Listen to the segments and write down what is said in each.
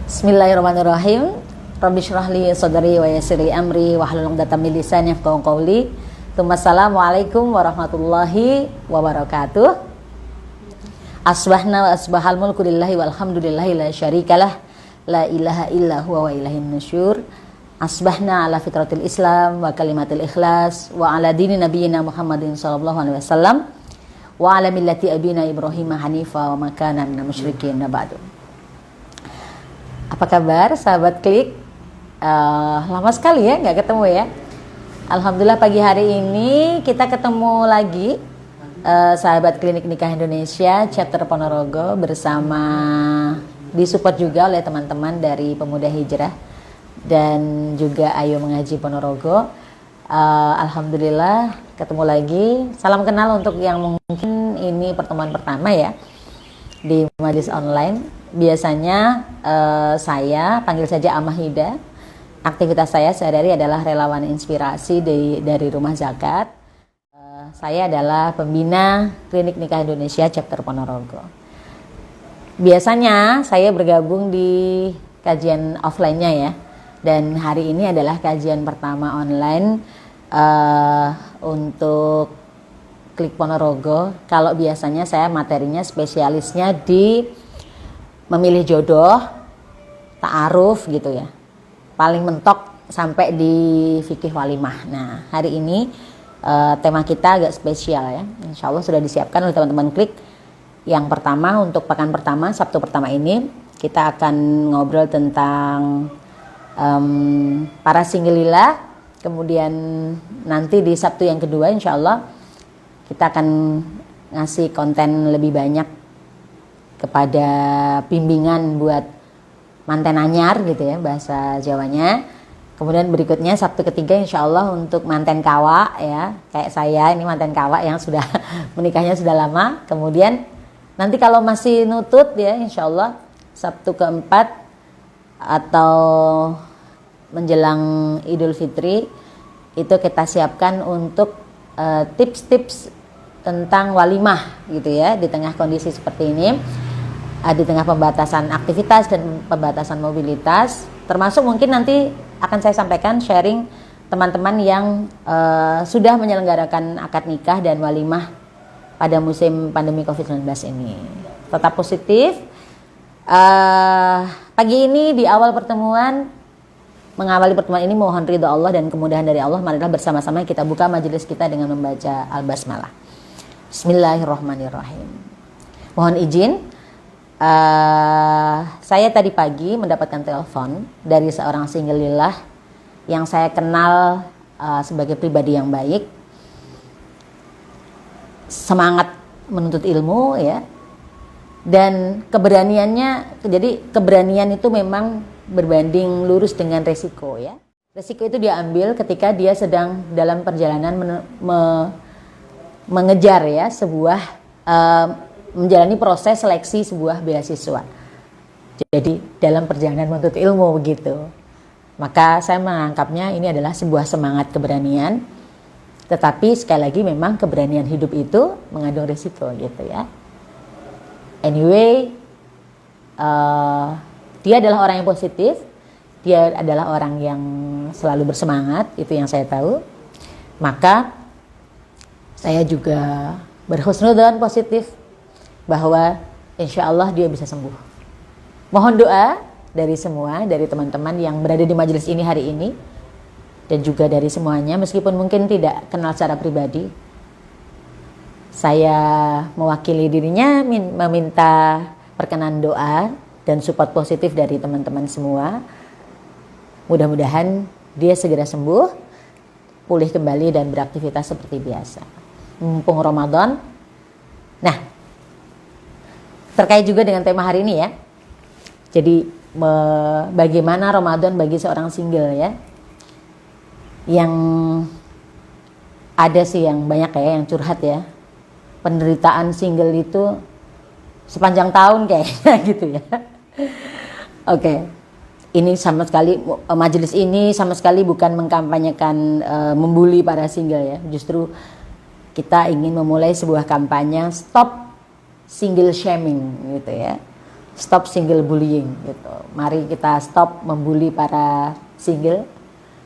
Bismillahirrahmanirrahim. Rabbi shrah li sadri wa yassir li amri wahlul 'uqdatam min lisani yafqahu qawli. Assalamualaikum warahmatullahi wabarakatuh. Asbahna wa asbahal mulku lillahi walhamdulillahi la syarikalah la ilaha illa huwa wa ilaihin nusyur. Asbahna ala fitratil Islam wa kalimatil ikhlas wa ala dini nabiyina Muhammadin sallallahu alaihi wasallam wa ala millati abina Ibrahim hanifa wa ma kana minal musyrikin. Ba'du. Apa kabar sahabat Klik? Lama sekali ya nggak ketemu ya. Alhamdulillah pagi hari ini kita ketemu lagi, sahabat Klinik Nikah Indonesia chapter Ponorogo, bersama disupport juga oleh teman-teman dari Pemuda Hijrah dan juga Ayo Mengaji Ponorogo. Alhamdulillah ketemu lagi. Salam kenal untuk yang mungkin ini pertemuan pertama ya di majelis online. Biasanya saya panggil saja Amahida. Aktivitas saya sehari-hari adalah relawan inspirasi dari Rumah Zakat. Saya adalah pembina Klinik Nikah Indonesia chapter Ponorogo. Biasanya saya bergabung di kajian offline-nya ya. Dan hari ini adalah kajian pertama online untuk Klik Ponorogo. Kalau biasanya saya materinya spesialisnya di memilih jodoh, ta'aruf gitu ya. Paling mentok sampai di fikih walimah. Nah, hari ini tema kita agak spesial ya. Insya Allah sudah disiapkan oleh teman-teman Klik. Yang pertama untuk pekan pertama, Sabtu pertama ini kita akan ngobrol tentang para singlillah. Kemudian nanti di Sabtu yang kedua insya Allah kita akan ngasih konten lebih banyak kepada bimbingan buat manten anyar gitu ya bahasa Jawanya. Kemudian berikutnya Sabtu ketiga insya Allah untuk manten kawa ya, kayak saya ini manten kawa yang sudah menikahnya sudah lama. Kemudian nanti kalau masih nutut ya insya Allah Sabtu keempat atau menjelang Idul Fitri itu kita siapkan untuk tips-tips tentang walimah gitu ya di tengah kondisi seperti ini. Di tengah pembatasan aktivitas dan pembatasan mobilitas, termasuk mungkin nanti akan saya sampaikan sharing teman-teman yang sudah menyelenggarakan akad nikah dan walimah pada musim pandemi COVID-19 ini. Tetap positif. Pagi ini di awal pertemuan, mengawali pertemuan ini mohon ridha Allah dan kemudahan dari Allah. Marilah bersama-sama kita buka majelis kita dengan membaca Al-Basmalah. Bismillahirrahmanirrahim. Mohon izin. Saya tadi pagi mendapatkan telepon dari seorang singlillah yang saya kenal sebagai pribadi yang baik, semangat menuntut ilmu ya, dan keberaniannya. Jadi keberanian itu memang berbanding lurus dengan resiko ya. Resiko itu dia ambil ketika dia sedang dalam perjalanan mengejar ya sebuah menjalani proses seleksi sebuah beasiswa. Jadi dalam perjalanan menuntut ilmu begitu. Maka saya menganggapnya ini adalah sebuah semangat keberanian. Tetapi sekali lagi memang keberanian hidup itu mengandung risiko gitu ya. Anyway, dia adalah orang yang positif. Dia adalah orang yang selalu bersemangat, itu yang saya tahu. Maka saya juga berhusnudzon positif bahwa insya Allah dia bisa sembuh. Mohon doa dari semua, dari teman-teman yang berada di majelis ini hari ini, dan juga dari semuanya, meskipun mungkin tidak kenal secara pribadi. Saya mewakili dirinya meminta perkenan doa dan support positif dari teman-teman semua. Mudah-mudahan dia segera sembuh, pulih kembali dan beraktivitas seperti biasa. Mumpung Ramadan. Nah, terkait juga dengan tema hari ini ya. Jadi bagaimana Ramadan bagi seorang single ya. Yang ada sih yang banyak ya yang curhat ya. Penderitaan single itu sepanjang tahun kayaknya gitu ya. Oke. Ini sama sekali majelis ini sama sekali bukan mengkampanyekan membuli para single ya. Justru kita ingin memulai sebuah kampanye stop single shaming gitu ya. Stop single bullying gitu. Mari kita stop membuli para single,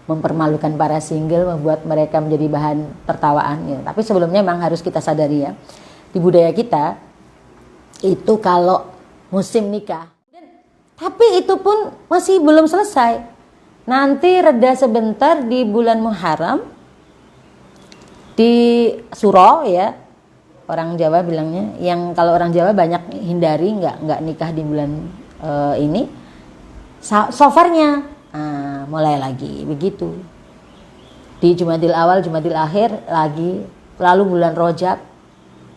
mempermalukan para single, membuat mereka menjadi bahan tertawaan ya. Tapi sebelumnya memang harus kita sadari ya, di budaya kita itu kalau musim nikah, tapi itu pun masih belum selesai. Nanti reda sebentar di bulan Muharram, di Suro ya, orang Jawa bilangnya, yang kalau orang Jawa banyak hindari nggak nikah di bulan ini. Sofarnya mulai lagi begitu. Di Jumadil Awal, Jumadil Akhir lagi, lalu bulan Rajab,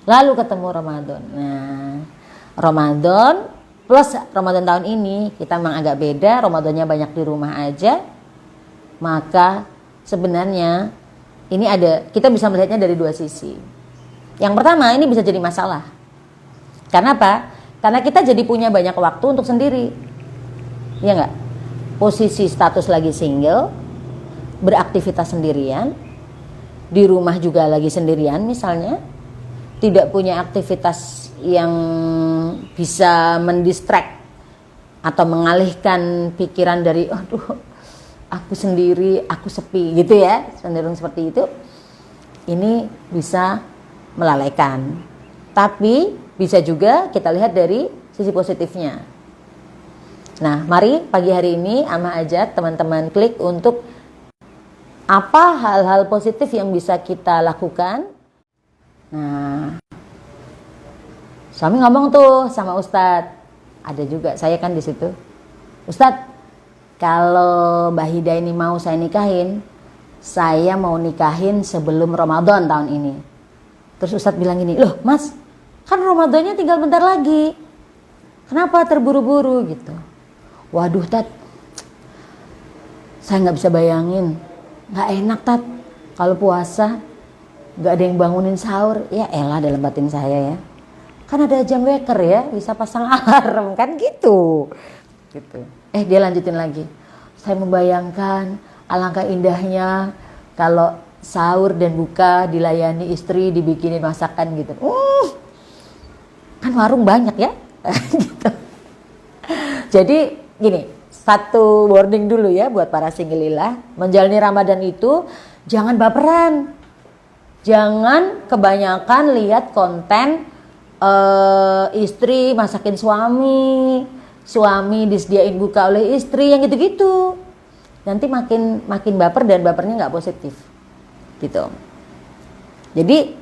lalu ketemu Ramadan. Nah, Ramadan plus Ramadan tahun ini kita memang agak beda. Ramadannya banyak di rumah aja. Maka sebenarnya ini kita bisa melihatnya dari dua sisi. Yang pertama, ini bisa jadi masalah. Karena apa? Karena kita jadi punya banyak waktu untuk sendiri. Iya nggak? Posisi status lagi single, beraktivitas sendirian, di rumah juga lagi sendirian misalnya, tidak punya aktivitas yang bisa mendistract atau mengalihkan pikiran dari aduh aku sendiri, aku sepi gitu ya, cenderung seperti itu. Ini bisa melalaikan. Tapi bisa juga kita lihat dari sisi positifnya. Nah, mari pagi hari ini Amah ajak teman-teman klik untuk apa hal-hal positif yang bisa kita lakukan. Nah, suami ngomong tuh sama Ustadz, ada juga saya kan di situ. Ustadz, kalau Mbak Hida ini mau saya nikahin, saya mau nikahin sebelum Ramadan tahun ini. Terus Ustadz bilang gini, loh Mas, kan Ramadannya tinggal bentar lagi, kenapa terburu-buru gitu. Waduh Tat, saya nggak bisa bayangin, nggak enak Tat, kalau puasa nggak ada yang bangunin sahur. Ya elah dalam batin saya ya, kan ada jam weker ya, bisa pasang alarm kan gitu. Dia lanjutin lagi, saya membayangkan alangkah indahnya kalau sahur dan buka dilayani istri, dibikinin masakan gitu. Kan warung banyak ya. Gitu. Jadi gini, satu warning dulu ya buat para singleilah, menjalani Ramadan itu jangan baperan. Jangan kebanyakan lihat konten istri masakin suami disediain buka oleh istri yang gitu-gitu. Nanti makin baper dan bapernya nggak positif. Gitu. Jadi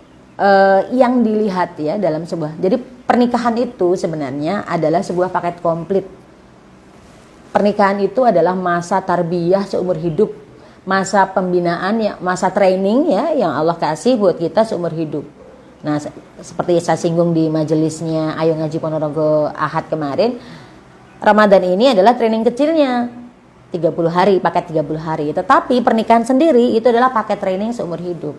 yang dilihat ya dalam jadi pernikahan itu sebenarnya adalah sebuah paket komplit. Pernikahan itu adalah masa tarbiyah seumur hidup, masa pembinaan ya, masa training ya yang Allah kasih buat kita seumur hidup. Nah, seperti saya singgung di majelisnya Ayo Ngaji Ponorogo Ahad kemarin, Ramadan ini adalah training kecilnya. 30 hari, paket 30 hari. Tetapi pernikahan sendiri itu adalah paket training seumur hidup.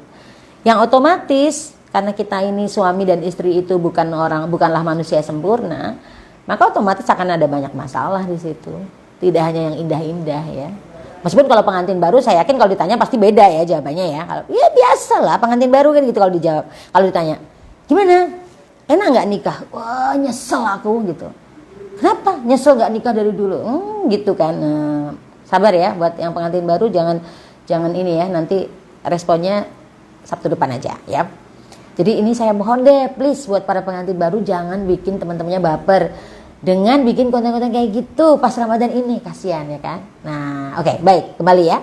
Yang otomatis karena kita ini suami dan istri itu bukanlah manusia sempurna, maka otomatis akan ada banyak masalah di situ. Tidak hanya yang indah-indah ya. Meskipun kalau pengantin baru saya yakin kalau ditanya pasti beda ya jawabannya ya. Kalau ya biasalah pengantin baru kan gitu kalau dijawab. Kalau ditanya, "Gimana? Enak enggak nikah?" "Wah, nyesel aku." gitu. "Kenapa? Nyesel enggak nikah dari dulu?" Gitu kan. Sabar ya buat yang pengantin baru, jangan ini ya, nanti responnya Sabtu depan aja ya. Jadi ini saya mohon deh please buat para pengantin baru jangan bikin teman-temannya baper dengan bikin konten-konten kayak gitu pas Ramadan ini, kasihan ya kan. Nah, oke, baik, kembali ya.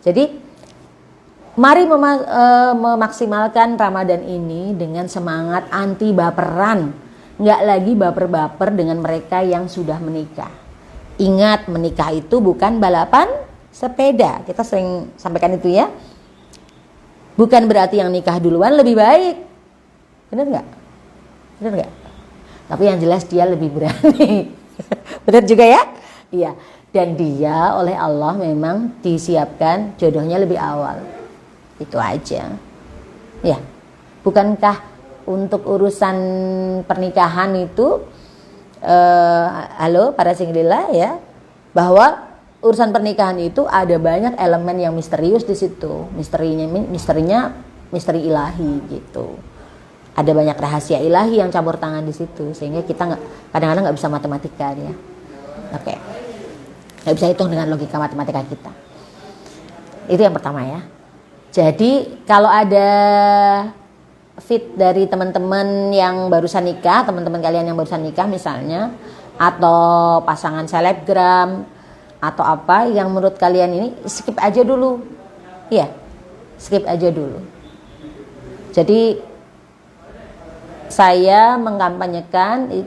Jadi mari memaksimalkan Ramadan ini dengan semangat anti baperan. Nggak lagi baper-baper dengan mereka yang sudah menikah. Ingat, menikah itu bukan balapan sepeda. Kita sering sampaikan itu ya. Bukan berarti yang nikah duluan lebih baik. Benar nggak? Benar nggak? Tapi yang jelas dia lebih berani. Benar juga ya? Iya. Dan dia oleh Allah memang disiapkan jodohnya lebih awal. Itu aja. Ya. Bukankah untuk urusan pernikahan itu halo para singlila ya, bahwa urusan pernikahan itu ada banyak elemen yang misterius di situ. Misterinya misteri ilahi gitu. ada banyak rahasia ilahi yang campur tangan di situ, sehingga kita kadang-kadang nggak bisa matematika ya. Oke, nggak bisa hitung dengan logika matematika kita. Itu yang pertama ya. Jadi kalau ada fit dari teman-teman yang barusan nikah, teman-teman kalian yang barusan nikah misalnya, atau pasangan selebgram atau apa yang menurut kalian ini, skip aja dulu. Iya, skip aja dulu. Jadi saya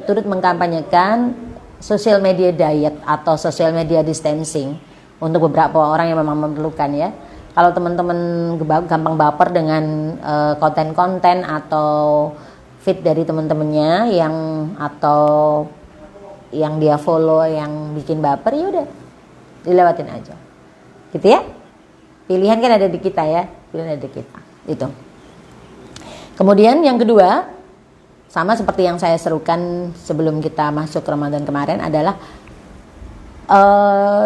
turut mengkampanyekan social media diet atau social media distancing untuk beberapa orang yang memang memerlukan ya. Kalau teman-teman gampang baper dengan konten-konten atau feed dari teman-temannya atau yang dia follow yang bikin baper, ya udah dilewatin aja. Gitu ya. Pilihan kan ada di kita ya, pilihan ada di kita. Itu. Kemudian yang kedua, sama seperti yang saya serukan sebelum kita masuk Ramadan kemarin adalah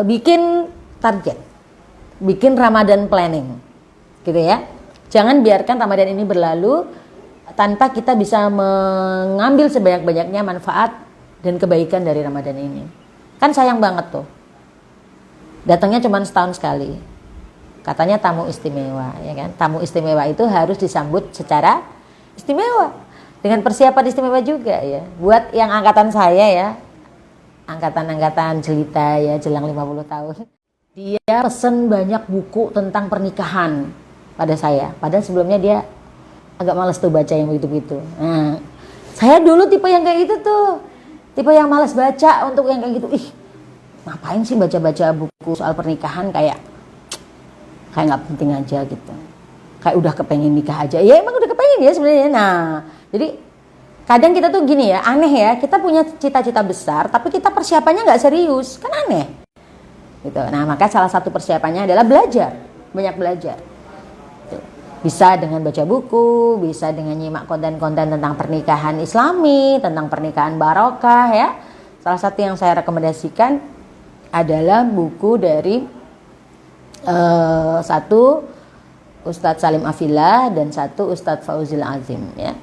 bikin target, bikin Ramadan planning, gitu ya. Jangan biarkan Ramadan ini berlalu tanpa kita bisa mengambil sebanyak-banyaknya manfaat dan kebaikan dari Ramadan ini. Kan sayang banget tuh, datangnya cuma setahun sekali. Katanya tamu istimewa, ya kan? Tamu istimewa itu harus disambut secara istimewa. Dengan persiapan istimewa juga ya. Buat yang angkatan saya ya, angkatan jelita ya, jelang 50 tahun. Dia pesen banyak buku tentang pernikahan pada saya. Padahal sebelumnya dia agak malas tuh baca yang begitu-begitu. Nah, saya dulu tipe yang kayak gitu tuh. Tipe yang malas baca untuk yang kayak gitu. Ngapain sih baca-baca buku soal pernikahan, kayak nggak penting aja gitu. Kayak udah kepengen nikah aja. Ya emang udah kepengen ya sebenarnya. Nah, jadi kadang kita tuh gini ya, aneh ya, kita punya cita-cita besar tapi kita persiapannya nggak serius, kan aneh gitu. Nah, maka salah satu persiapannya adalah belajar, banyak belajar. Bisa dengan baca buku, bisa dengan nyimak konten-konten tentang pernikahan Islami, tentang pernikahan barokah ya. Salah satu yang saya rekomendasikan adalah buku dari satu Ustadz Salim Afillah dan satu Ustadz Fauzil Azim ya.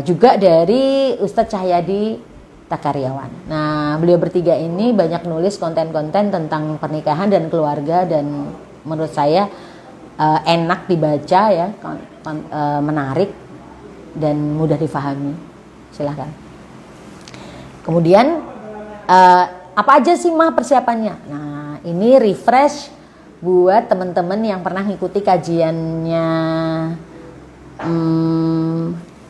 Juga dari Ustadz Cahyadi Takaryawan. Nah, beliau bertiga ini banyak nulis konten-konten tentang pernikahan dan keluarga, dan menurut saya enak dibaca ya, menarik dan mudah difahami. Silahkan. Kemudian apa aja sih mah persiapannya? Nah, ini refresh buat teman-teman yang pernah ngikuti kajiannya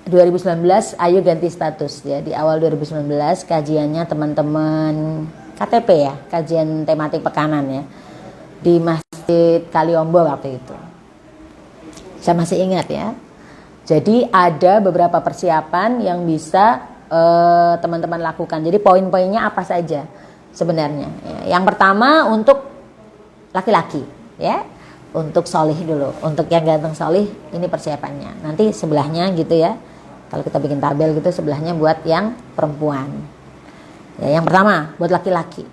2019 Ayo Ganti Status ya. Di awal 2019 kajiannya teman-teman KTP ya, kajian tematik pekanan ya, di Masjid Kaliombo waktu itu. Saya masih ingat ya. Jadi ada beberapa persiapan yang bisa teman-teman lakukan. Jadi poin-poinnya apa saja sebenarnya ya. Yang pertama untuk laki-laki ya, untuk solih dulu. Untuk yang ganteng solih, ini persiapannya. Nanti sebelahnya gitu ya, kalau kita bikin tabel gitu, sebelahnya buat yang perempuan ya. Yang pertama buat laki-laki,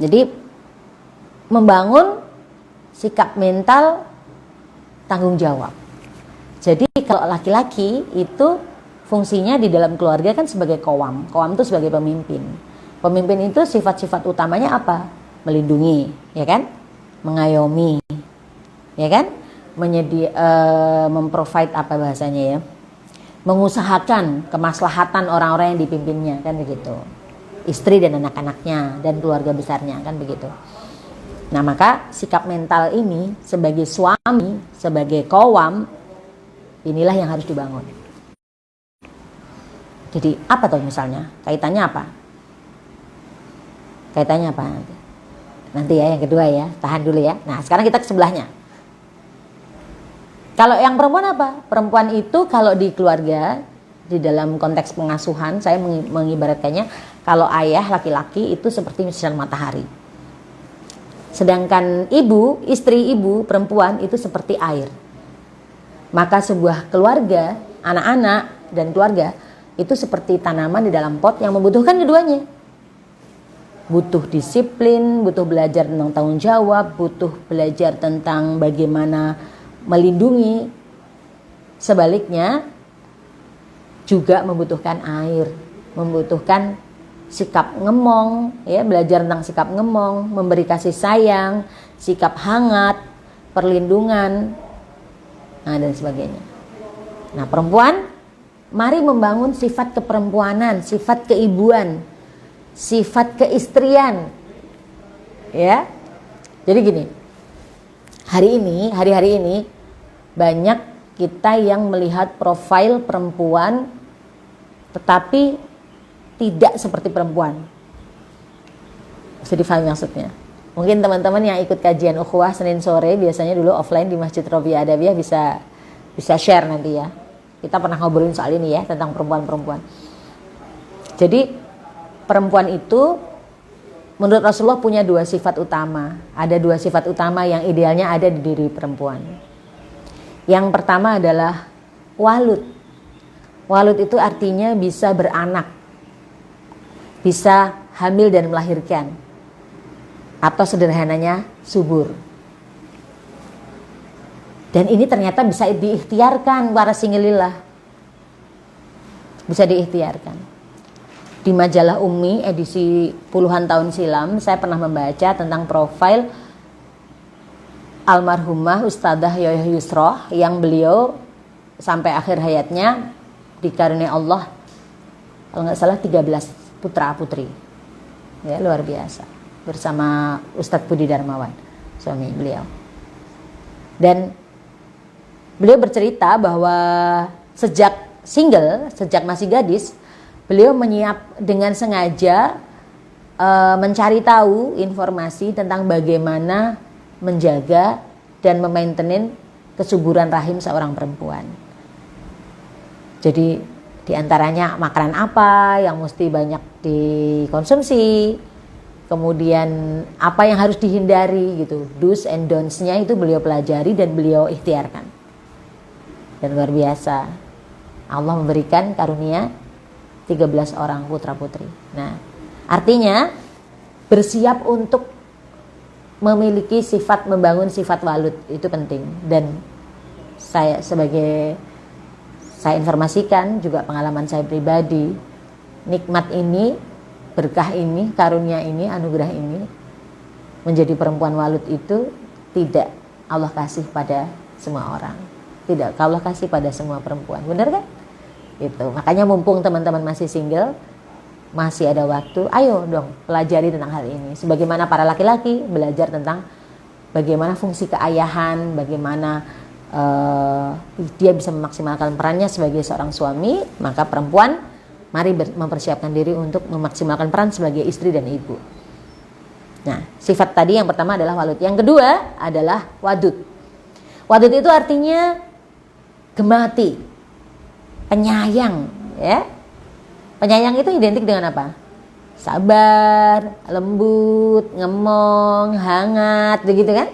jadi membangun sikap mental tanggung jawab. Jadi kalau laki-laki itu fungsinya di dalam keluarga kan sebagai qawam. Qawam itu sebagai pemimpin. Pemimpin itu sifat-sifat utamanya apa? Melindungi, ya kan? Mengayomi, ya kan? Memprovide apa bahasanya ya? Mengusahakan kemaslahatan orang-orang yang dipimpinnya, kan begitu. Istri dan anak-anaknya dan keluarga besarnya, kan begitu. Nah, maka sikap mental ini sebagai suami, sebagai qawam, inilah yang harus dibangun. Jadi apa tuh misalnya? Kaitannya apa? Kaitannya apa nanti? Nanti ya yang kedua ya, tahan dulu ya. Nah, sekarang kita ke sebelahnya. Kalau yang perempuan apa? Perempuan itu kalau di keluarga, di dalam konteks pengasuhan, saya mengibaratkannya kalau ayah laki-laki itu seperti sinar matahari. Sedangkan ibu, istri ibu, perempuan itu seperti air. Maka sebuah keluarga, anak-anak dan keluarga itu seperti tanaman di dalam pot yang membutuhkan keduanya. Butuh disiplin, butuh belajar tentang tanggung jawab, butuh belajar tentang bagaimana melindungi. Sebaliknya, juga membutuhkan air, membutuhkan sikap ngemong, ya, belajar tentang sikap ngemong, memberi kasih sayang, sikap hangat, perlindungan, nah dan sebagainya. Nah, perempuan, mari membangun sifat keperempuanan, sifat keibuan, sifat keistrian, ya. Jadi gini, hari-hari ini banyak kita yang melihat profil perempuan tetapi tidak seperti perempuan. Bisa difahami maksudnya? Mungkin teman-teman yang ikut kajian ukhuwah Senin sore biasanya dulu offline di Masjid Robiah Adawiyah bisa share nanti ya. Kita pernah ngobrolin soal ini ya, tentang perempuan-perempuan. Jadi perempuan itu menurut Rasulullah punya dua sifat utama. Ada dua sifat utama yang idealnya ada di diri perempuan. Yang pertama adalah walud. Walud itu artinya bisa beranak, bisa hamil dan melahirkan, atau sederhananya subur. Dan ini ternyata bisa diikhtiarkan para singlillah. Bisa diikhtiarkan. Di majalah Ummi edisi puluhan tahun silam, saya pernah membaca tentang profil almarhumah Ustadzah Yoyoh Yusroh yang beliau sampai akhir hayatnya dikaruniai Allah kalau nggak salah 13 putra putri, ya, luar biasa, bersama Ustadz Budi Darmawan suami beliau. Dan beliau bercerita bahwa sejak single, sejak masih gadis, beliau dengan sengaja mencari tahu informasi tentang bagaimana menjaga dan memaintain kesuburan rahim seorang perempuan. Jadi diantaranya makanan apa yang mesti banyak dikonsumsi, kemudian apa yang harus dihindari gitu, do's and don'ts-nya itu beliau pelajari dan beliau ikhtiarkan. Dan luar biasa, Allah memberikan karunia 13 orang putra putri. Nah, artinya bersiap untuk memiliki sifat, membangun sifat walud itu penting. Dan saya informasikan juga pengalaman saya pribadi, nikmat ini, berkah ini, karunia ini, anugerah ini menjadi perempuan walud itu tidak Allah kasih pada semua orang, tidak Allah kasih pada semua perempuan, benar kan? Itu makanya mumpung teman-teman masih single, masih ada waktu, ayo dong pelajari tentang hal ini. Sebagaimana para laki-laki belajar tentang bagaimana fungsi keayahan, bagaimana dia bisa memaksimalkan perannya sebagai seorang suami, maka perempuan mari mempersiapkan diri untuk memaksimalkan peran sebagai istri dan ibu. Nah, sifat tadi yang pertama adalah walud. Yang kedua adalah wadud. Wadud itu artinya gemati, penyayang, ya. Penyayang itu identik dengan apa? Sabar, lembut, ngemong, hangat, begitu kan?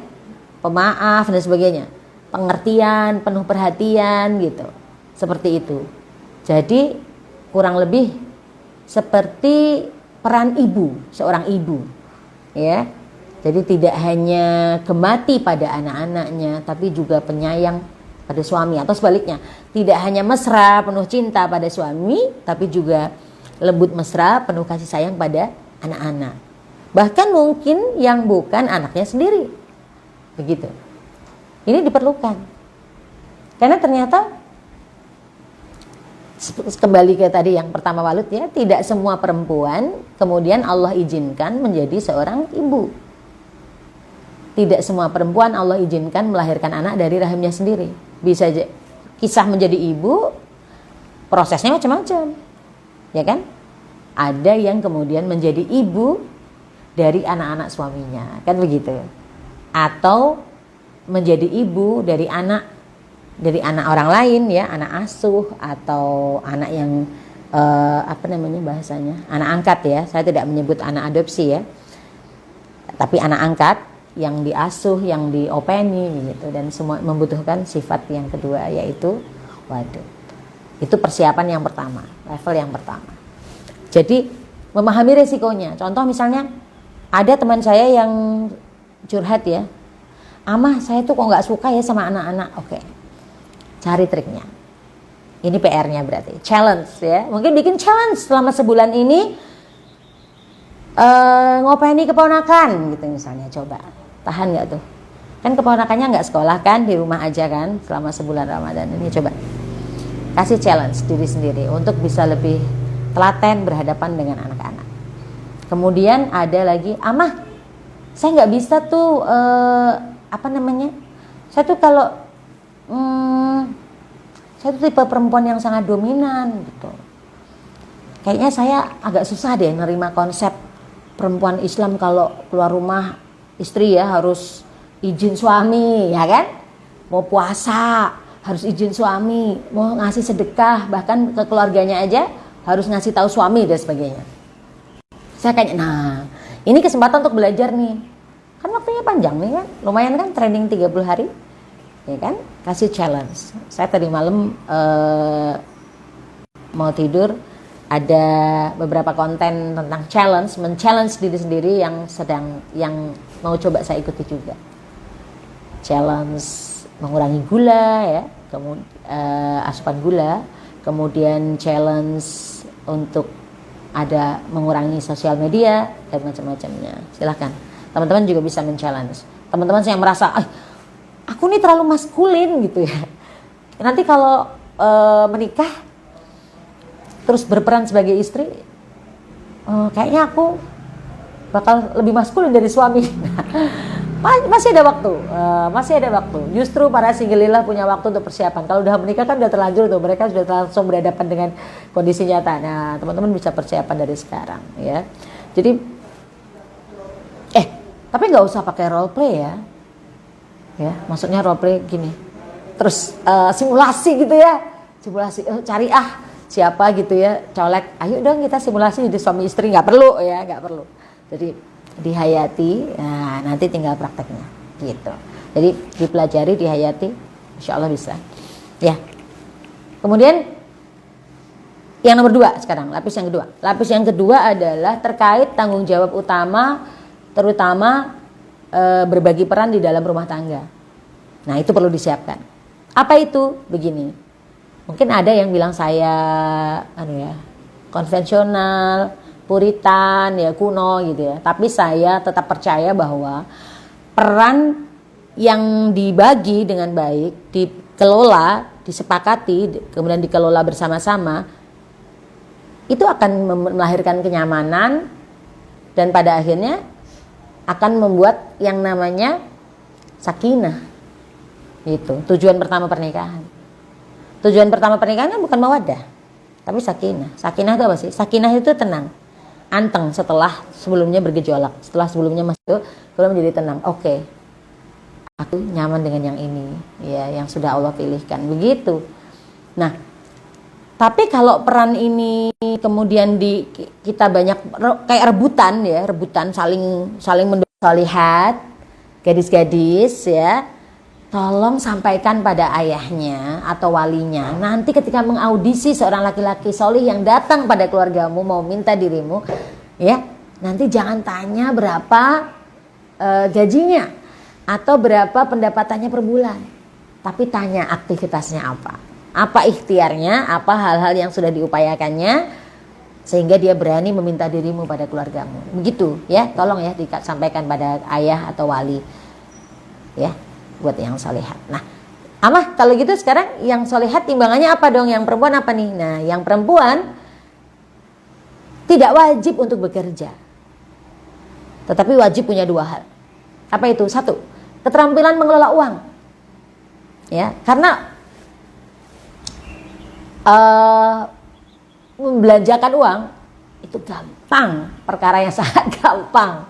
Pemaaf dan sebagainya. Pengertian, penuh perhatian gitu. Seperti itu. Jadi kurang lebih seperti peran ibu, seorang ibu, ya. Jadi tidak hanya gemati pada anak-anaknya, tapi juga penyayang pada suami, atau sebaliknya, tidak hanya mesra penuh cinta pada suami, tapi juga lembut mesra penuh kasih sayang pada anak-anak, bahkan mungkin yang bukan anaknya sendiri, begitu. Ini diperlukan karena ternyata kembali ke tadi yang pertama walud, ya, tidak semua perempuan kemudian Allah izinkan menjadi seorang ibu. Tidak semua perempuan Allah izinkan melahirkan anak dari rahimnya sendiri. Bisa kisah menjadi ibu, prosesnya macam-macam, ya kan? Ada yang kemudian menjadi ibu dari anak-anak suaminya, kan begitu? Atau menjadi ibu dari anak orang lain, ya, anak asuh atau anak yang bahasanya, anak angkat, ya. Saya tidak menyebut anak adopsi, ya, tapi anak angkat yang diasuh, yang diopeni gitu, dan semua membutuhkan sifat yang kedua, yaitu wadud. Itu persiapan yang pertama, level yang pertama. Jadi memahami resikonya. Contoh misalnya ada teman saya yang curhat, ya, Amah saya tuh kok nggak suka ya sama anak-anak. Oke, cari triknya. Ini PR-nya berarti, challenge ya. Mungkin bikin challenge selama sebulan ini, ngopeni keponakan gitu misalnya, coba. Tahan nggak tuh? Kan keponakannya nggak sekolah kan, di rumah aja kan selama sebulan Ramadan ini, coba. Kasih challenge diri sendiri untuk bisa lebih telaten berhadapan dengan anak-anak. Kemudian ada lagi, Amah, saya nggak bisa tuh, saya tuh kalau, saya tuh tipe perempuan yang sangat dominan gitu. Kayaknya saya agak susah deh nerima konsep perempuan Islam kalau keluar rumah istri ya harus izin suami, ya kan? Mau puasa harus izin suami, mau ngasih sedekah bahkan ke keluarganya aja harus ngasih tahu suami dan sebagainya. Saya kayaknya, nah ini kesempatan untuk belajar nih. Kan waktunya panjang nih kan, lumayan kan training 30 hari, ya kan? Kasih challenge. Saya tadi malam mau tidur ada beberapa konten tentang challenge, men-challenge diri sendiri yang mau coba saya ikuti juga. Challenge mengurangi gula ya, kemudian asupan gula, kemudian challenge untuk ada mengurangi sosial media dan macam-macamnya. Silahkan teman-teman juga bisa men-challenge. Teman-teman yang merasa aku nih terlalu maskulin gitu ya, nanti kalau menikah terus berperan sebagai istri, kayaknya aku bakal lebih maskulin dari suami. Masih ada waktu. Justru para single punya waktu untuk persiapan. Kalau udah menikah kan udah terlanjur tuh, mereka sudah langsung berhadapan dengan kondisi nyata. Nah, teman-teman bisa persiapan dari sekarang ya. Jadi tapi nggak usah pakai role play ya. Ya, maksudnya role play gini. Terus simulasi gitu ya. Simulasi cari siapa gitu ya, colek, ayo dong kita simulasi jadi suami istri, nggak perlu. Jadi dihayati, nah nanti tinggal prakteknya gitu. Jadi dipelajari, dihayati, insya Allah bisa ya. Kemudian yang nomor 2 sekarang, lapis yang kedua adalah terkait tanggung jawab utama, terutama berbagi peran di dalam rumah tangga. Nah itu perlu disiapkan. Apa itu? Begini, mungkin ada yang bilang saya konvensional, puritan, ya kuno gitu ya. Tapi saya tetap percaya bahwa peran yang dibagi dengan baik, dikelola, disepakati, kemudian dikelola bersama-sama, itu akan melahirkan kenyamanan dan pada akhirnya akan membuat yang namanya sakinah. Gitu. Tujuan pertama pernikahan. Tujuan pertama pernikahan kan bukan mawaddah, tapi sakinah. Sakinah itu apa sih? Sakinah itu tenang, anteng setelah sebelumnya bergejolak, setelah sebelumnya masuk, kemudian menjadi tenang. Oke, aku nyaman dengan yang ini, ya, yang sudah Allah pilihkan, begitu. Nah, tapi kalau peran ini kemudian kita banyak kayak rebutan saling mendolihat, gadis-gadis ya. Tolong sampaikan pada ayahnya atau walinya. Nanti ketika mengaudisi seorang laki-laki solih yang datang pada keluargamu mau minta dirimu, ya, nanti jangan tanya berapa gajinya atau berapa pendapatannya per bulan, tapi tanya aktivitasnya apa ikhtiarnya, apa hal-hal yang sudah diupayakannya sehingga dia berani meminta dirimu pada keluargamu. Begitu ya, tolong ya disampaikan pada ayah atau wali, ya. Buat yang solehat. Nah, Amah kalau gitu sekarang yang solehat timbangannya apa dong? Yang perempuan apa nih? Nah, yang perempuan tidak wajib untuk bekerja, tetapi wajib punya 2 hal. Apa itu? 1, keterampilan mengelola uang. Ya, karena membelanjakan uang itu gampang, perkara yang sangat gampang.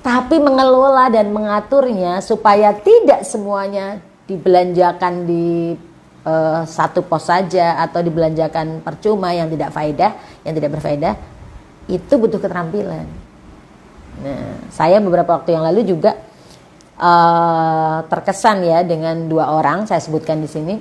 Tapi mengelola dan mengaturnya supaya tidak semuanya dibelanjakan di satu pos saja atau dibelanjakan percuma yang tidak berfaedah, itu butuh keterampilan. Nah, saya beberapa waktu yang lalu juga terkesan ya dengan 2 orang, saya sebutkan di sini.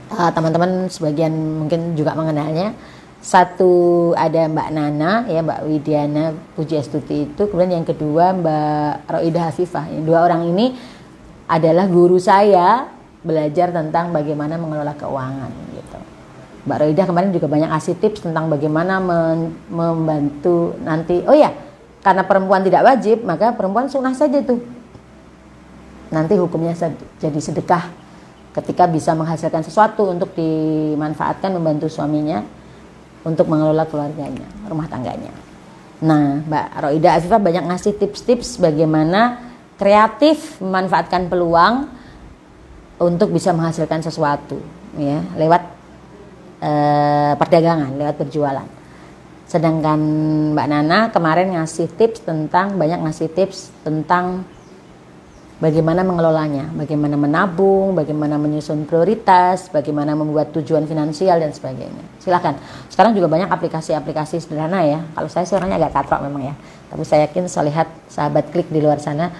Teman-teman sebagian mungkin juga mengenalnya. Satu ada Mbak Nana, ya, Mbak Widiana Pujiastuti itu, kemudian yang kedua Mbak Roidah Hafifah. 2 orang ini adalah guru saya belajar tentang bagaimana mengelola keuangan gitu. Mbak Roida kemarin juga banyak kasih tips tentang bagaimana membantu nanti. Oh ya, karena perempuan tidak wajib, maka perempuan sunnah saja tuh. Nanti hukumnya jadi sedekah ketika bisa menghasilkan sesuatu untuk dimanfaatkan membantu suaminya untuk mengelola keluarganya, rumah tangganya. Nah, Mbak Roida Afifah banyak ngasih tips-tips bagaimana kreatif memanfaatkan peluang untuk bisa menghasilkan sesuatu, ya, lewat perdagangan, lewat berjualan. Sedangkan Mbak Nana kemarin banyak ngasih tips tentang bagaimana mengelolanya, bagaimana menabung, bagaimana menyusun prioritas, bagaimana membuat tujuan finansial dan sebagainya. Silakan. Sekarang juga banyak aplikasi-aplikasi sederhana ya. Kalau saya sih orangnya agak katrok memang ya. Tapi saya yakin lihat sahabat klik di luar sana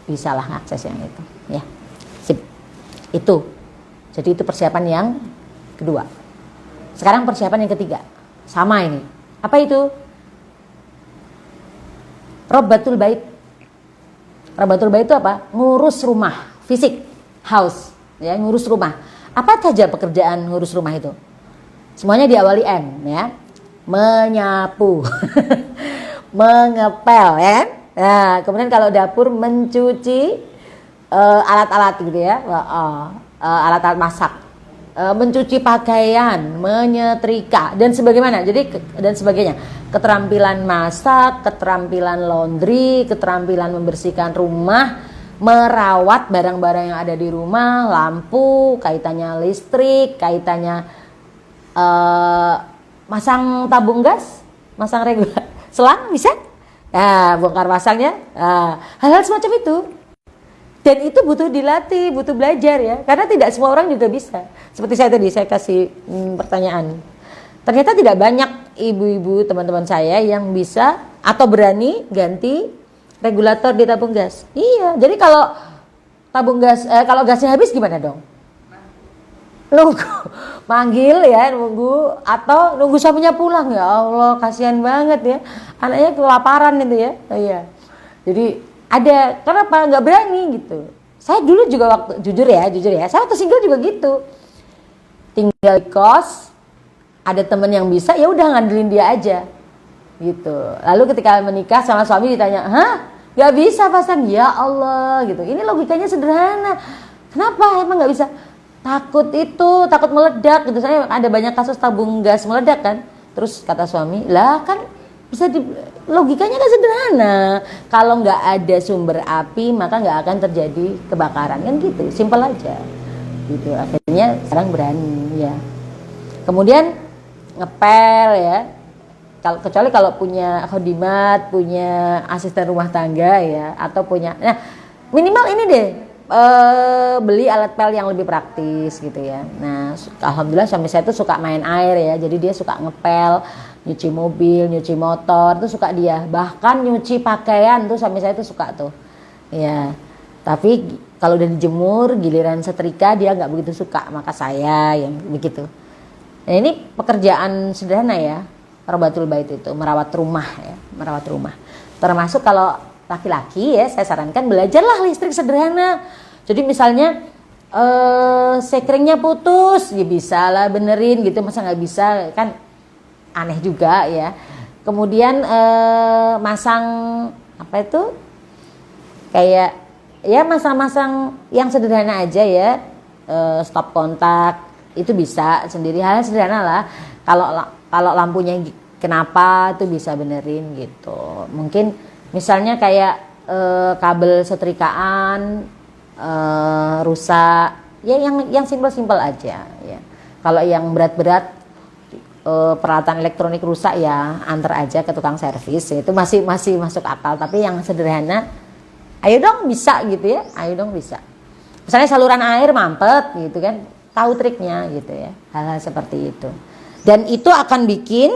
bisa lah akses yang itu. Ya, sip. Itu. Jadi itu persiapan yang kedua. Sekarang persiapan yang ketiga. Sama ini. Apa itu? Robbatul bait. Robbatul bait itu apa? Ngurus rumah, fisik, house, ya, ngurus rumah. Apa saja pekerjaan ngurus rumah itu? Semuanya diawali M, ya. Menyapu, mengepel, ya. Nah, kemudian kalau dapur mencuci alat-alat gitu ya, alat-alat masak, mencuci pakaian, menyetrika dan sebagaimana. Jadi dan sebagainya. Keterampilan masak, keterampilan laundry, keterampilan membersihkan rumah, merawat barang-barang yang ada di rumah, lampu, kaitannya listrik, kaitannya masang tabung gas, masang regulator, selang bisa, nah, bongkar pasangnya, hal-hal semacam itu. Dan itu butuh dilatih, butuh belajar ya, karena tidak semua orang juga bisa. Seperti saya tadi, saya kasih pertanyaan. Ternyata tidak banyak ibu-ibu teman-teman saya yang bisa atau berani ganti regulator di tabung gas. Iya, jadi kalau tabung gas, kalau gasnya habis gimana dong? Nunggu, manggil ya, nunggu atau nunggu suaminya pulang. Ya Allah, kasihan banget ya, anaknya kelaparan itu ya. Oh, iya, jadi ada, kenapa nggak berani gitu? Saya dulu juga waktu jujur ya, saya waktu single juga gitu, tinggal di kos. Ada temen yang bisa, ya udah ngandelin dia aja, gitu. Lalu ketika menikah sama suami ditanya, nggak bisa pasang? Ya Allah, gitu. Ini logikanya sederhana. Kenapa emang nggak bisa? Takut meledak, gitu. Saya ada banyak kasus tabung gas meledak kan. Terus kata suami, lah kan bisa logikanya kan sederhana. Kalau nggak ada sumber api, maka nggak akan terjadi kebakaran kan gitu. Simpel aja, gitu. Akhirnya sekarang berani ya. Kemudian ngepel ya, kecuali kalau punya khodimat, punya asisten rumah tangga ya, atau punya, nah minimal ini deh, beli alat pel yang lebih praktis gitu ya. Nah alhamdulillah suami saya tuh suka main air ya, jadi dia suka ngepel, nyuci mobil, nyuci motor tuh suka dia, bahkan nyuci pakaian tuh suami saya tuh suka tuh ya. Tapi kalau udah dijemur, giliran setrika dia nggak begitu suka, maka saya yang begitu. Nah ini pekerjaan sederhana ya, robbatul bait itu, merawat rumah ya, merawat rumah. Termasuk kalau laki-laki ya, saya sarankan belajarlah listrik sederhana. Jadi misalnya sekringnya putus, ya bisa lah benerin gitu, masa nggak bisa kan aneh juga ya. Kemudian masang apa itu, kayak ya masang-masang yang sederhana aja ya, stop kontak. Itu bisa sendiri, hal sederhana lah. Kalau lampunya kenapa itu bisa benerin gitu. Mungkin misalnya kayak kabel setrikaan rusak, ya yang simpel-simpel aja ya. Kalau yang berat-berat peralatan elektronik rusak ya antar aja ke tukang servis, itu masih masuk akal. Tapi yang sederhana, ayo dong bisa gitu ya, ayo dong bisa. Misalnya saluran air mampet gitu kan, tahu triknya gitu ya, hal-hal seperti itu. Dan itu akan bikin,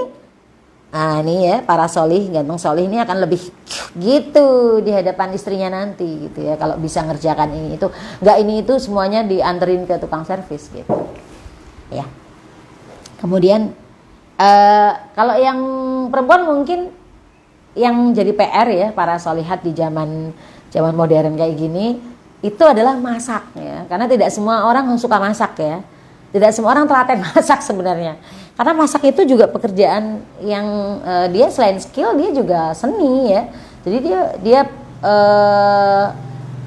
nah ini ya, para solih, ganteng solih ini akan lebih gitu di hadapan istrinya nanti gitu ya, kalau bisa ngerjakan ini itu. Nggak ini itu semuanya dianterin ke tukang servis gitu ya. Kemudian kalau yang perempuan mungkin yang jadi PR ya, para solihat di zaman modern kayak gini, itu adalah masak ya. Karena tidak semua orang suka masak ya. Tidak semua orang telaten masak sebenarnya. Karena masak itu juga pekerjaan yang dia selain skill dia juga seni ya. Jadi dia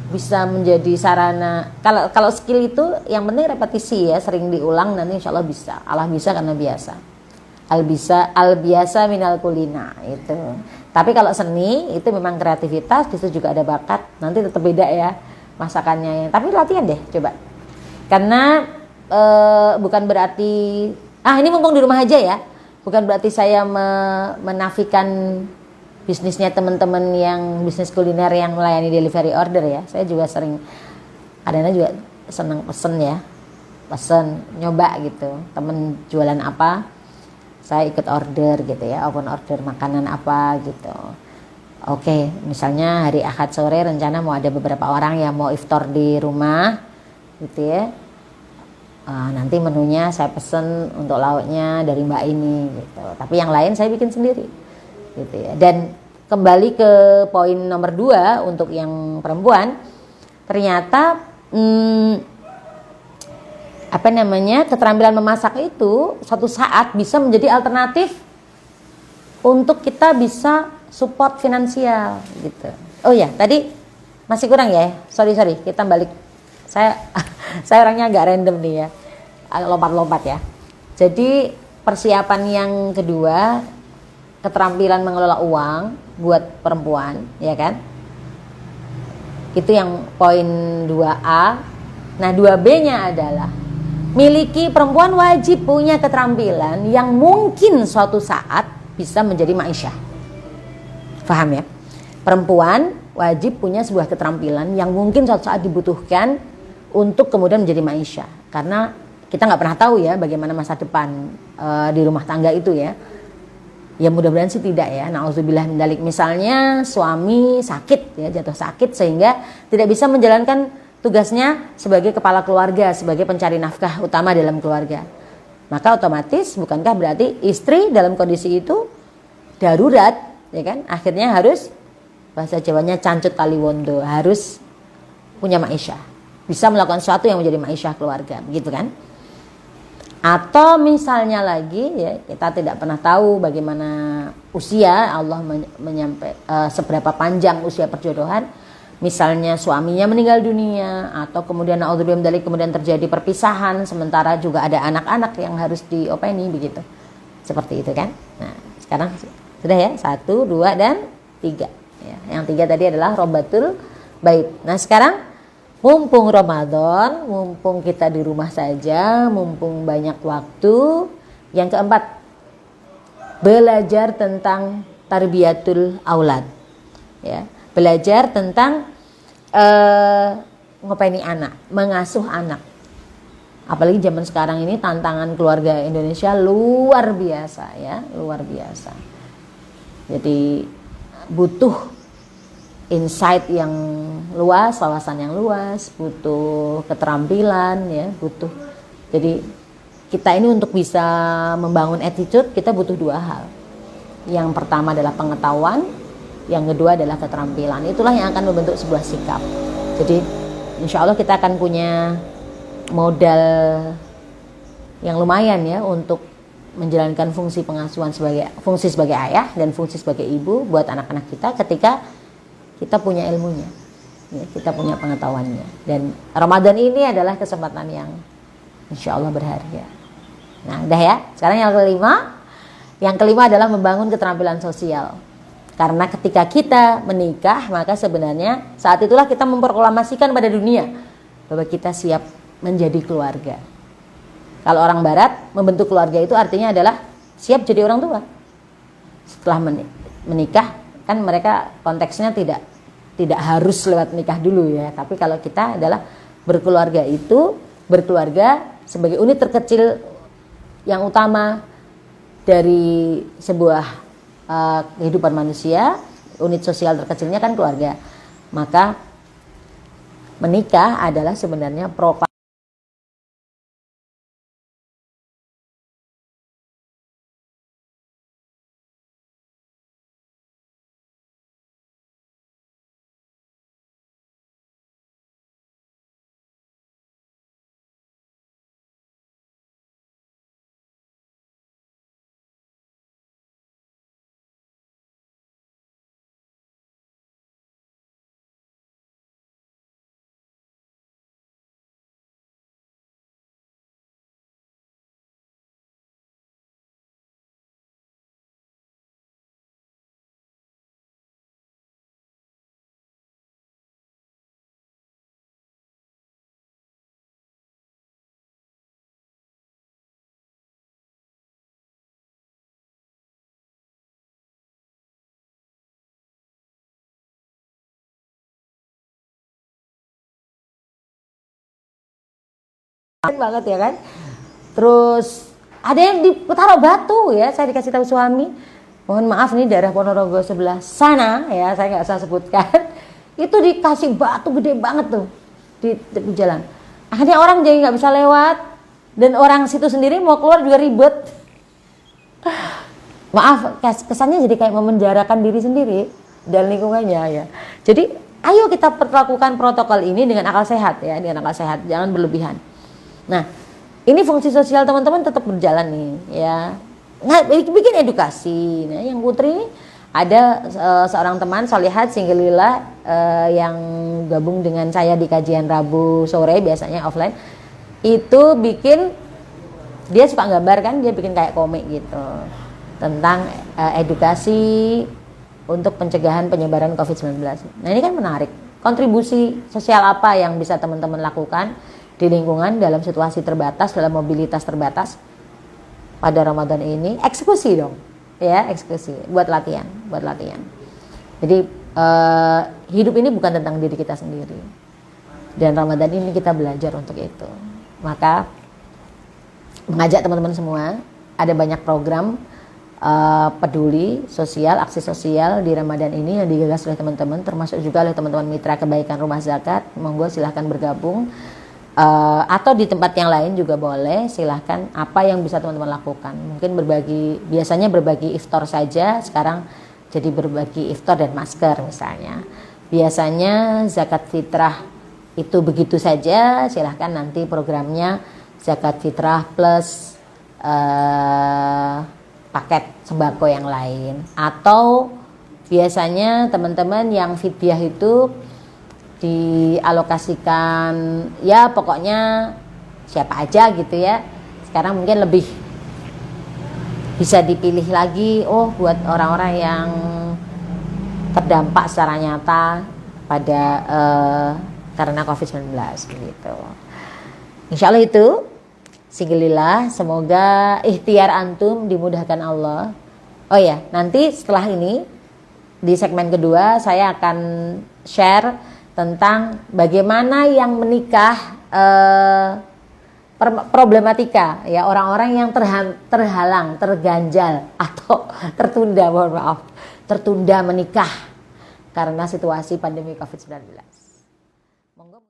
bisa menjadi sarana. Kalau skill itu yang penting repetisi ya, sering diulang nanti insya Allah bisa. Allah bisa karena biasa. Al biasa minal kulina itu. Tapi kalau seni itu memang kreativitas, di situ juga ada bakat. Nanti tetap beda ya masakannya. Tapi latihan deh coba. Karena bukan berarti ini mumpung di rumah aja ya. Bukan berarti saya menafikan bisnisnya teman-teman yang bisnis kuliner yang melayani delivery order ya. Saya juga sering kadang-kadang juga senang pesen nyoba gitu. Temen jualan apa, saya ikut order gitu ya, open order makanan apa gitu. Oke, misalnya hari Ahad sore rencana mau ada beberapa orang yang mau iftar di rumah gitu ya. Nanti menunya saya pesen untuk lauknya dari mbak ini gitu. Tapi yang lain saya bikin sendiri gitu ya. Dan kembali ke poin nomor 2 untuk yang perempuan, ternyata keterampilan memasak itu suatu saat bisa menjadi alternatif untuk kita bisa support finansial gitu. Oh ya, tadi masih kurang ya. Sorry, kita balik. Saya orangnya agak random nih ya. Lompat-lompat ya. Jadi persiapan yang kedua, keterampilan mengelola uang buat perempuan, ya kan? Itu yang poin 2A. Nah, 2B-nya adalah perempuan wajib punya keterampilan yang mungkin suatu saat bisa menjadi ma'isyah. Paham ya? Perempuan wajib punya sebuah keterampilan yang mungkin suatu saat dibutuhkan untuk kemudian menjadi ma'isyah. Karena kita nggak pernah tahu ya bagaimana masa depan di rumah tangga itu ya. Ya mudah-mudahan sih tidak ya. Nauzubillah min dzalik. Misalnya suami sakit ya, jatuh sakit sehingga tidak bisa menjalankan tugasnya sebagai kepala keluarga, sebagai pencari nafkah utama dalam keluarga. Maka otomatis bukankah berarti istri dalam kondisi itu darurat, ya kan? Akhirnya harus, bahasa Jawanya cancut kaliwondo, harus punya ma'isyah. Bisa melakukan sesuatu yang menjadi ma'isyah keluarga, begitu kan? Atau misalnya lagi ya, kita tidak pernah tahu bagaimana usia Allah seberapa panjang usia perjodohan. Misalnya suaminya meninggal dunia atau kemudian naudzubillah min dzalik, kemudian terjadi perpisahan sementara juga ada anak-anak yang harus diopeni begitu. Seperti itu kan. Nah, sekarang sudah ya 1, 2 dan 3 ya. Yang 3 tadi adalah robatul bait. Nah, sekarang mumpung Ramadan, mumpung kita di rumah saja, mumpung banyak waktu. Yang keempat, belajar tentang tarbiyatul aulad. Ya, belajar tentang ngopeni anak, mengasuh anak. Apalagi zaman sekarang ini tantangan keluarga Indonesia luar biasa ya, luar biasa. Jadi butuh insight yang luas, wawasan yang luas, butuh keterampilan ya, butuh. Jadi kita ini untuk bisa membangun attitude kita butuh 2 hal. Yang pertama adalah pengetahuan, yang kedua adalah keterampilan. Itulah yang akan membentuk sebuah sikap. Jadi insya Allah kita akan punya modal yang lumayan ya untuk menjalankan fungsi pengasuhan sebagai ayah dan fungsi sebagai ibu buat anak-anak kita ketika kita punya ilmunya, ya, kita punya pengetahuannya. Dan Ramadan ini adalah kesempatan yang insya Allah berharga. Nah, udah ya. Sekarang yang kelima. Yang kelima adalah membangun keterampilan sosial. Karena ketika kita menikah, maka sebenarnya saat itulah kita memproklamasikan pada dunia bahwa kita siap menjadi keluarga. Kalau orang Barat, membentuk keluarga itu artinya adalah siap jadi orang tua. Setelah menikah, kan mereka konteksnya tidak harus lewat nikah dulu ya, tapi kalau kita adalah berkeluarga sebagai unit terkecil yang utama dari sebuah kehidupan manusia. Unit sosial terkecilnya kan keluarga, maka menikah adalah sebenarnya banget ya kan. Terus ada yang ditaruh batu ya, saya dikasih tahu suami, mohon maaf nih daerah Ponorogo sebelah sana ya, saya nggak usah sebutkan, itu dikasih batu gede banget tuh di tepi jalan. Akhirnya orang jadi nggak bisa lewat, dan orang situ sendiri mau keluar juga ribet. Maaf, kesannya jadi kayak memenjarakan diri sendiri dan lingkungannya ya. Jadi ayo kita perlakukan protokol ini dengan akal sehat ya, dengan akal sehat, jangan berlebihan. Nah, ini fungsi sosial teman-teman tetap berjalan nih ya. Nah, bikin edukasi. Nah, yang Putri ini ada seorang teman Solihat Singgilila yang gabung dengan saya di kajian Rabu sore, biasanya offline. Itu bikin, dia suka gambar kan, dia bikin kayak komik gitu tentang edukasi untuk pencegahan penyebaran COVID-19. Nah, ini kan menarik. Kontribusi sosial apa yang bisa teman-teman lakukan di lingkungan dalam situasi terbatas, dalam mobilitas terbatas pada Ramadan ini? Eksekusi dong, ya, eksekusi buat latihan. Jadi hidup ini bukan tentang diri kita sendiri, dan Ramadan ini kita belajar untuk itu. Maka mengajak teman-teman semua, ada banyak program peduli sosial, aksi sosial di Ramadan ini yang digagas oleh teman-teman, termasuk juga oleh teman-teman mitra kebaikan Rumah Zakat. Monggo silahkan bergabung. Atau di tempat yang lain juga boleh, silahkan. Apa yang bisa teman-teman lakukan, mungkin biasanya berbagi iftar saja, sekarang jadi berbagi iftar dan masker misalnya. Biasanya zakat fitrah itu begitu saja, silahkan nanti programnya zakat fitrah plus paket sembako yang lain. Atau biasanya teman-teman yang fidyah itu dialokasikan, ya pokoknya siapa aja gitu ya. Sekarang mungkin lebih bisa dipilih lagi, oh buat orang-orang yang terdampak secara nyata pada karena COVID-19 gitu. Insya Allah itu Singgilillah, semoga ikhtiar antum dimudahkan Allah. Oh ya, nanti setelah ini di segmen kedua saya akan share tentang bagaimana yang menikah, problematika ya orang-orang yang terhalang, terganjal atau tertunda menikah karena situasi pandemi COVID-19.